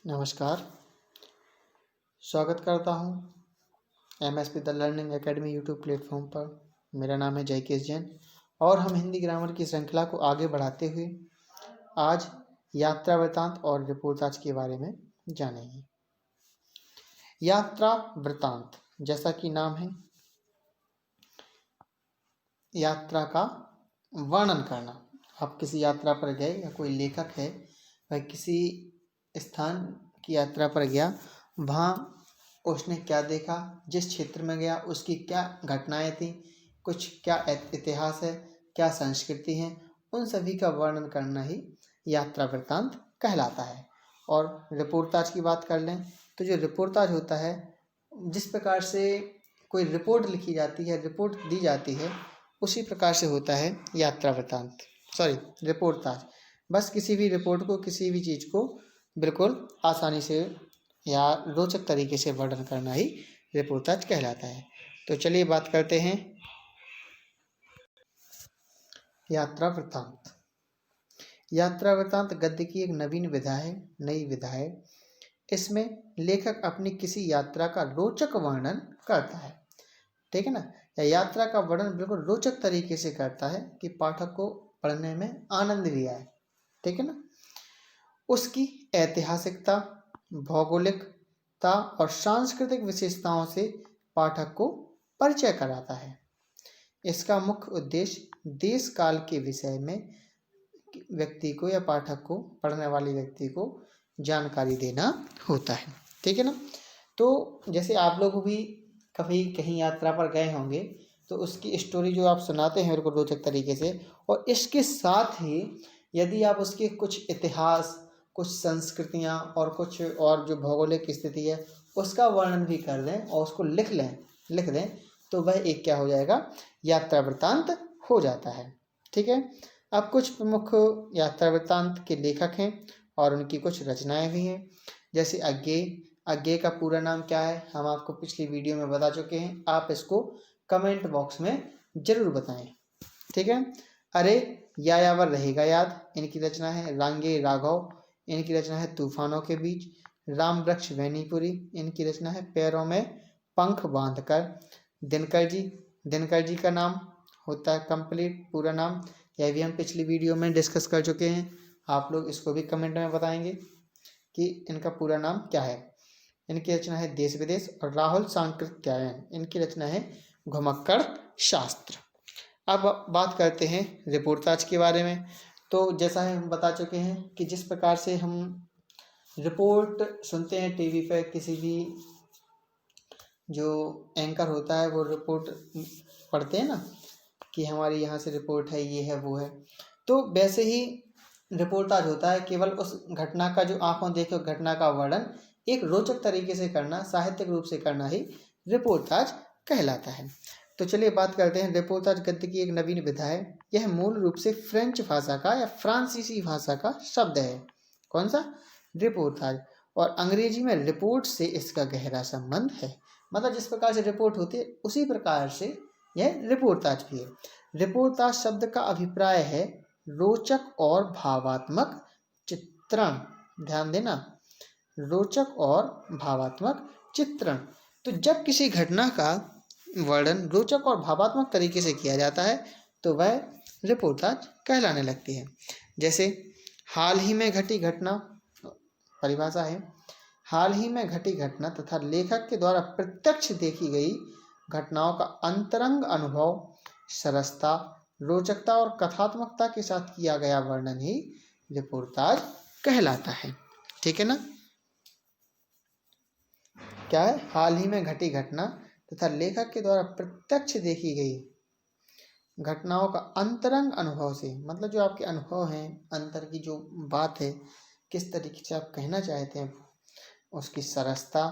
नमस्कार, स्वागत करता हूँ MSP the learning academy YouTube platform पर। मेरा नाम है जयकेश जैन और हम हिंदी ग्रामर की श्रृंखला को आगे बढ़ाते हुए आज यात्रा वृत्तांत और रिपोर्टाज के बारे में जानेंगे। यात्रा वृत्तांत, जैसा कि नाम है, यात्रा का वर्णन करना। आप किसी यात्रा पर गए या कोई लेखक है वह किसी स्थान की यात्रा पर गया, वहाँ उसने क्या देखा, जिस क्षेत्र में गया उसकी क्या घटनाएं थी, कुछ क्या इतिहास है, क्या संस्कृति है, उन सभी का वर्णन करना ही यात्रा वृत्तांत कहलाता है। और रिपोर्टाज की बात कर लें तो जो रिपोर्टाज होता है, जिस प्रकार से कोई रिपोर्ट लिखी जाती है, रिपोर्ट दी जाती है, उसी प्रकार से होता है यात्रा वृत्तांत, रिपोर्टाज। बस किसी भी रिपोर्ट को, किसी भी चीज़ को बिल्कुल आसानी से या रोचक तरीके से वर्णन करना ही रिपोर्टाज कहलाता है। तो चलिए बात करते हैं यात्रा वृत्तांत। यात्रा वृत्तांत गद्य की एक नई विधा है। इसमें लेखक अपनी किसी यात्रा का रोचक वर्णन करता है, ठीक है ना। या यात्रा का वर्णन बिल्कुल रोचक तरीके से करता है कि पाठक को पढ़ने में आनंद भी आए, ठीक है ना। उसकी ऐतिहासिकता, भौगोलिकता और सांस्कृतिक विशेषताओं से पाठक को परिचय कराता है। इसका मुख्य उद्देश्य देश काल के विषय में व्यक्ति को या पाठक को, पढ़ने वाले व्यक्ति को जानकारी देना होता है, ठीक है ना। तो जैसे आप लोग भी कभी कहीं यात्रा पर गए होंगे तो उसकी स्टोरी जो आप सुनाते हैं बिल्कुल रोचक तरीके से, और इसके साथ ही यदि आप उसके कुछ इतिहास, कुछ संस्कृतियाँ और कुछ और जो भौगोलिक स्थिति है उसका वर्णन भी कर दें और उसको लिख दें तो वह एक क्या हो जाएगा, यात्रा वृत्तांत हो जाता है, ठीक है। अब कुछ प्रमुख यात्रा वृत्तांत के लेखक हैं और उनकी कुछ रचनाएं भी हैं। जैसे अज्ञेय का पूरा नाम क्या है हम आपको पिछली वीडियो में बता चुके हैं, आप इसको कमेंट बॉक्स में जरूर बताएं, ठीक है। अरे यायावर रहेगा याद, इनकी रचना है। रांगे राघव, इनकी रचना है तूफानों के बीच। राम वृक्ष वैनीपुरी, इनकी रचना है पैरों में पंख बांधकर। दिनकर जी का नाम होता है कंप्लीट पूरा नाम, यह भी हम पिछली वीडियो में डिस्कस कर चुके हैं। आप लोग इसको भी कमेंट में बताएंगे कि इनका पूरा नाम क्या है। इनकी रचना है देश विदेश। और राहुल सांकृत्यायन, इनकी रचना है घुमक्कड़ शास्त्र। अब बात करते हैं रिपोर्टाज के बारे में। तो जैसा है हम बता चुके हैं कि जिस प्रकार से हम रिपोर्ट सुनते हैं टीवी पे, किसी भी जो एंकर होता है वो रिपोर्ट पढ़ते हैं ना कि हमारी यहाँ से रिपोर्ट है, ये है, वो है, तो वैसे ही रिपोर्टाज होता है। केवल उस घटना का जो आंखों देखे घटना का वर्णन एक रोचक तरीके से करना, साहित्यिक रूप से करना ही रिपोर्टाज कहलाता है। तो चलिए बात करते हैं। रिपोर्टाज गद्य की एक नवीन विधा है। यह मूल रूप से फ्रेंच भाषा का या फ्रांसीसी भाषा का शब्द है। कौन सा? रिपोर्टाज। और अंग्रेजी में रिपोर्ट से इसका गहरा संबंध है। मतलब जिस प्रकार से रिपोर्ट होती है उसी प्रकार से यह रिपोर्टाज भी है। रिपोर्टाज शब्द का अभिप्राय है रोचक और भावात्मक चित्रण। ध्यान देना, रोचक और भावात्मक चित्रण। तो जब किसी घटना का वर्णन रोचक और भावात्मक तरीके से किया जाता है तो वह रिपोर्टाज कहलाने लगती है। जैसे हाल ही में घटी घटना, परिभाषा है, हाल ही में घटी घटना तथा लेखक के द्वारा प्रत्यक्ष देखी गई घटनाओं का अंतरंग अनुभव, सरसता, रोचकता और कथात्मकता के साथ किया गया वर्णन ही रिपोर्टाज कहलाता है, ठीक है ना। क्या है? हाल ही में घटी घटना तथा लेखक के द्वारा प्रत्यक्ष देखी गई घटनाओं का अंतरंग अनुभव से, मतलब जो आपके अनुभव हैं, अंतर की जो बात है, किस तरीके से आप कहना चाहते हैं, उसकी सरसता,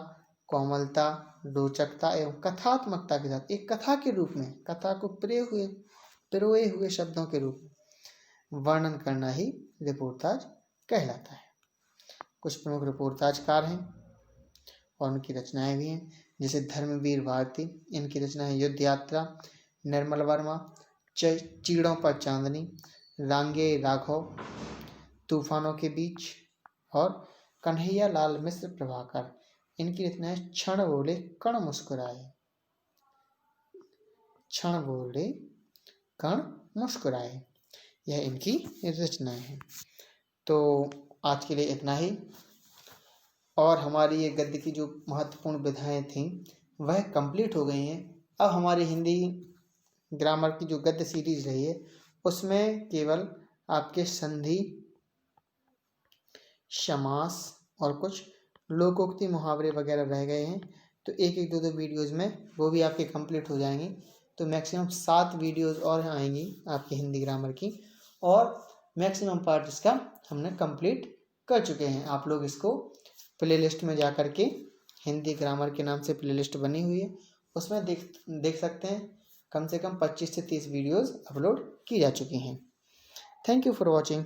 कोमलता, रोचकता एवं कथात्मकता के साथ एक कथा के रूप में, कथा को पिरोए हुए शब्दों के रूप में वर्णन करना ही रिपोर्टाज कहलाता है। कुछ प्रमुख रिपोर्टाजकार हैं और उनकी रचनाएं भी हैं। जैसे धर्मवीर भारती, इनकी रचना है युद्ध यात्रा। निर्मल वर्मा, चीड़ों पर चांदनी। रांगे राघव, तूफानों के बीच। और कन्हैया लाल मिश्र प्रभाकर। इनकी रचना है क्षण बोले कण मुस्कुराए। क्षण बोले कण मुस्कुराए, यह इनकी रचनाएं हैं। तो आज के लिए इतना ही। और हमारी ये गद्य की जो महत्वपूर्ण विधाएं थीं वह कंप्लीट हो गई हैं। अब हमारी हिंदी ग्रामर की जो गद्य सीरीज रही है उसमें केवल आपके संधि, समास और कुछ लोकोक्ति मुहावरे वगैरह रह गए हैं। तो एक एक दो दो वीडियोज़ में वो भी आपके कंप्लीट हो जाएंगी। तो मैक्सिमम 7 वीडियोज़ और आएंगी आपकी हिंदी ग्रामर की, और मैक्सिमम पार्ट इसका हमने कंप्लीट कर चुके हैं। आप लोग इसको प्लेलिस्ट में जा कर के, हिंदी ग्रामर के नाम से प्लेलिस्ट बनी हुई है, उसमें देख सकते हैं। कम से कम 25 से 30 वीडियोज़ अपलोड की जा चुकी हैं। Thank you for watching.